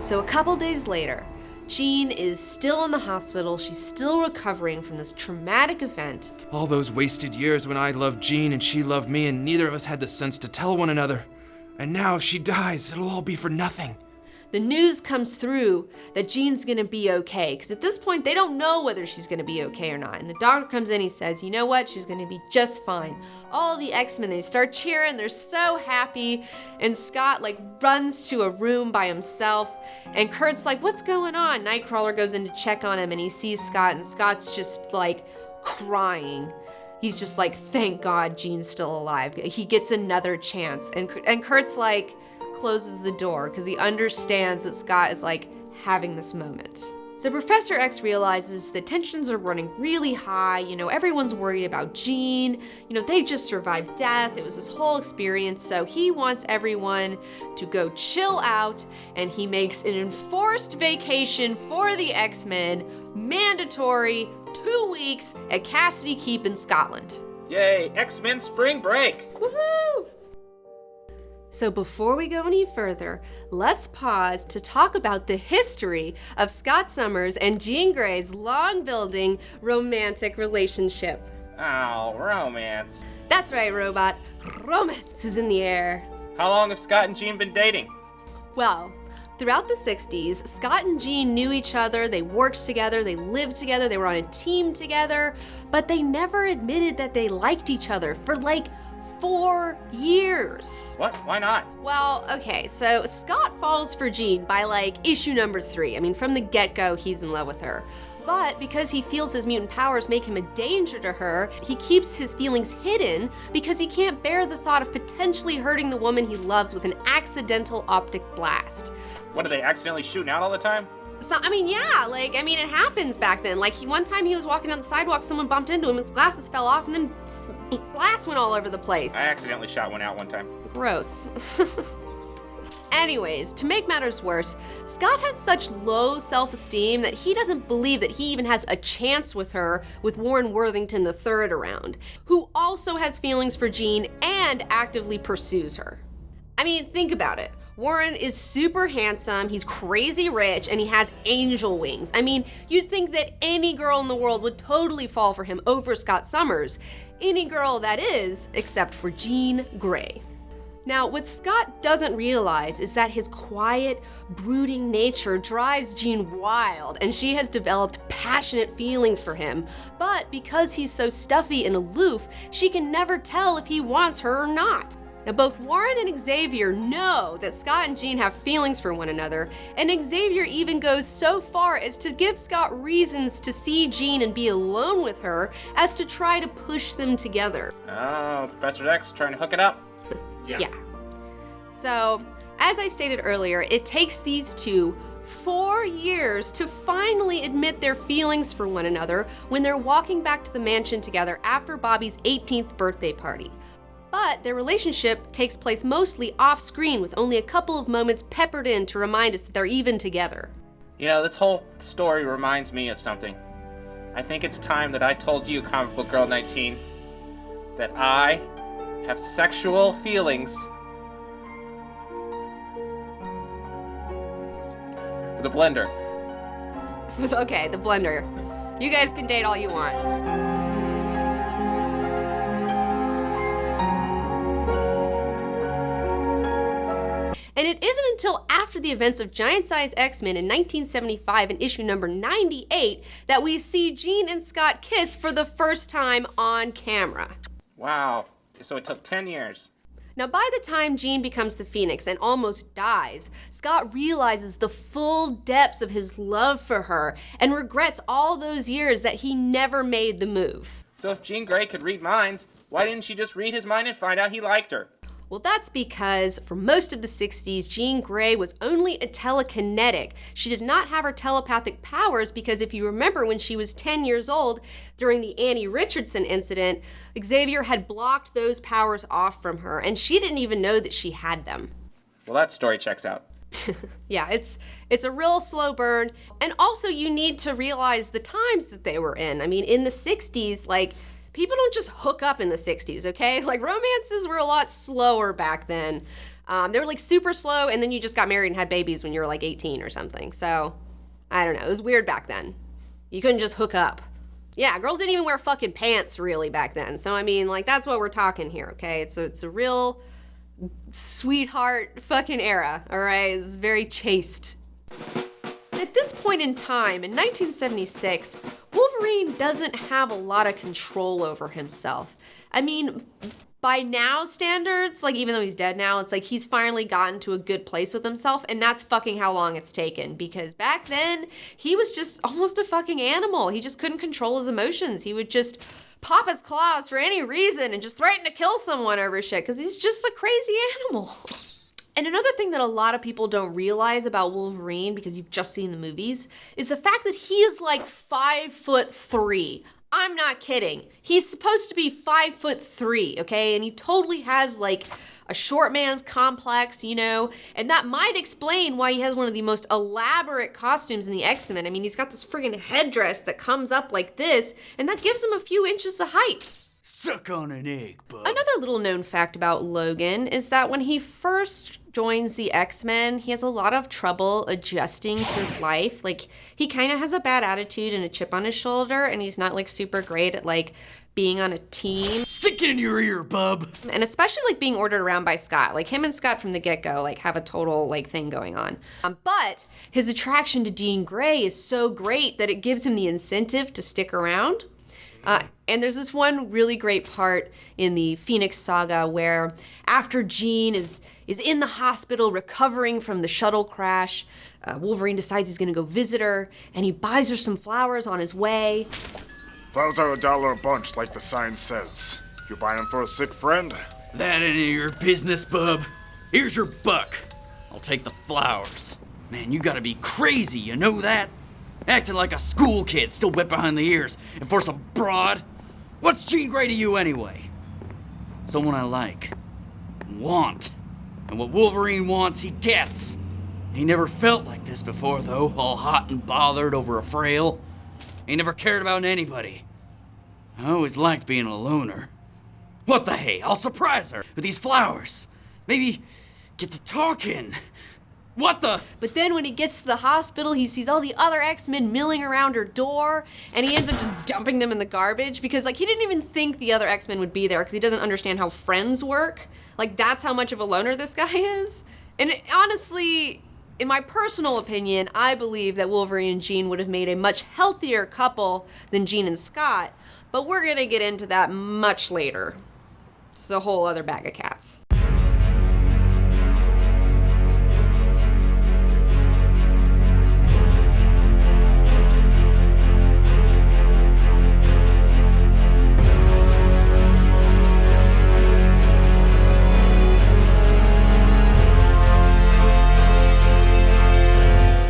So a couple days later, Jean is still in the hospital. She's still recovering from this traumatic event. All those wasted years when I loved Jean and she loved me and neither of us had the sense to tell one another. And now if she dies, it'll all be for nothing. The news comes through that Jean's gonna be okay, because at this point they don't know whether she's gonna be okay or not. And the doctor comes in, he says, you know what, she's gonna be just fine. All the X-Men, they start cheering, they're so happy. And Scott runs to a room by himself. And Kurt's like, what's going on? Nightcrawler goes in to check on him and he sees Scott, and Scott's just crying. He's just like, thank God Jean's still alive. He gets another chance. And Kurt's closes the door because he understands that Scott is having this moment. So Professor X realizes the tensions are running really high. Everyone's worried about Jean. They just survived death. It was this whole experience. So he wants everyone to go chill out, and he makes an enforced vacation for the X-Men, mandatory 2 weeks at Cassidy Keep in Scotland. Yay, X-Men spring break! Woohoo! So before we go any further, let's pause to talk about the history of Scott Summers and Jean Grey's long-building romantic relationship. Oh, romance. That's right, Robot. Romance is in the air. How long have Scott and Jean been dating? Well, throughout the 60s, Scott and Jean knew each other, they worked together, they lived together, they were on a team together, but they never admitted that they liked each other for 4 years. What? Why not? Well, okay, so Scott falls for Jean by issue number 3. I mean, from the get-go, he's in love with her. But because he feels his mutant powers make him a danger to her, he keeps his feelings hidden because he can't bear the thought of potentially hurting the woman he loves with an accidental optic blast. What, are they accidentally shooting out all the time? So, it happens back then. One time he was walking down the sidewalk, someone bumped into him, his glasses fell off, and then blast went all over the place. I accidentally shot one out one time. Gross. Anyways, to make matters worse, Scott has such low self-esteem that he doesn't believe that he even has a chance with her with Warren Worthington III around, who also has feelings for Jean and actively pursues her. Think about it. Warren is super handsome, he's crazy rich, and he has angel wings. You'd think that any girl in the world would totally fall for him over Scott Summers. Any girl, that is, except for Jean Grey. Now, what Scott doesn't realize is that his quiet, brooding nature drives Jean wild, and she has developed passionate feelings for him. But because he's so stuffy and aloof, she can never tell if he wants her or not. Now, both Warren and Xavier know that Scott and Jean have feelings for one another, and Xavier even goes so far as to give Scott reasons to see Jean and be alone with her as to try to push them together. Oh, Professor X trying to hook it up? Yeah. So, as I stated earlier, it takes these two 4 years to finally admit their feelings for one another when they're walking back to the mansion together after Bobby's 18th birthday party. But their relationship takes place mostly off-screen, with only a couple of moments peppered in to remind us that they're even together. This whole story reminds me of something. I think it's time that I told you, Comic Book Girl 19, that I have sexual feelings for the blender. Okay, the blender. You guys can date all you want. And it isn't until after the events of Giant Size X-Men in 1975 in issue number 98 that we see Jean and Scott kiss for the first time on camera. Wow, so it took 10 years. Now, by the time Jean becomes the Phoenix and almost dies, Scott realizes the full depths of his love for her and regrets all those years that he never made the move. So if Jean Grey could read minds, why didn't she just read his mind and find out he liked her? Well, that's because for most of the 60s, Jean Grey was only a telekinetic. She did not have her telepathic powers because if you remember when she was 10 years old during the Annie Richardson incident, Xavier had blocked those powers off from her, and she didn't even know that she had them. Well, that story checks out. Yeah, it's a real slow burn. And also you need to realize the times that they were in. In the 60s, people don't just hook up in the 60s, okay? Romances were a lot slower back then. They were like super slow, and then you just got married and had babies when you were like 18 or something. So, I don't know. It was weird back then. You couldn't just hook up. Yeah, girls didn't even wear fucking pants really back then. So, I mean, like, that's what we're talking here, okay? It's a real sweetheart fucking era, all right? It's very chaste. At this point in time, in 1976, Wolverine doesn't have a lot of control over himself. I mean, by now standards, like even though he's dead now, it's like he's finally gotten to a good place with himself, and that's fucking how long it's taken, because back then, he was just almost a fucking animal. He just couldn't control his emotions. He would just pop his claws for any reason and just threaten to kill someone over shit, because he's just a crazy animal. And another thing that a lot of people don't realize about Wolverine, because you've just seen the movies, is the fact that he is like 5'3". I'm not kidding. He's supposed to be 5'3", okay? And he totally has like a short man's complex, you know? And that might explain why he has one of the most elaborate costumes in the X-Men. I mean, he's got this friggin' headdress that comes up like this, and that gives him a few inches of height. Suck on an egg, bud. Another little known fact about Logan is that when he first joins the X-Men, he has a lot of trouble adjusting to this life. Like, he kind of has a bad attitude and a chip on his shoulder, and he's not like super great at like being on a team. Stick it in your ear, bub. And especially like being ordered around by Scott. Like him and Scott from the get-go like have a total like thing going on. But his attraction to Jean Grey is so great that it gives him the incentive to stick around. And there's this one really great part in the Phoenix Saga where after Jean is in the hospital recovering from the shuttle crash, Wolverine decides he's gonna go visit her, and he buys her some flowers on his way. Flowers are $1 a bunch, like the sign says. You buying them for a sick friend? That ain't your business, bub. Here's your buck. I'll take the flowers. Man, you gotta be crazy, you know that? Acting like a school kid, still wet behind the ears, and for some broad. What's Jean Grey to you anyway? Someone I like, and want. And what Wolverine wants, he gets. He never felt like this before, though, all hot and bothered over a frail. He never cared about anybody. I always liked being a loner. What the hey, I'll surprise her with these flowers. Maybe get to talking. What the? But then when he gets to the hospital, he sees all the other X-Men milling around her door, and he ends up just dumping them in the garbage because, like, he didn't even think the other X-Men would be there because he doesn't understand how friends work. Like, that's how much of a loner this guy is. And honestly, in my personal opinion, I believe that Wolverine and Jean would have made a much healthier couple than Jean and Scott, but we're gonna get into that much later. It's a whole other bag of cats.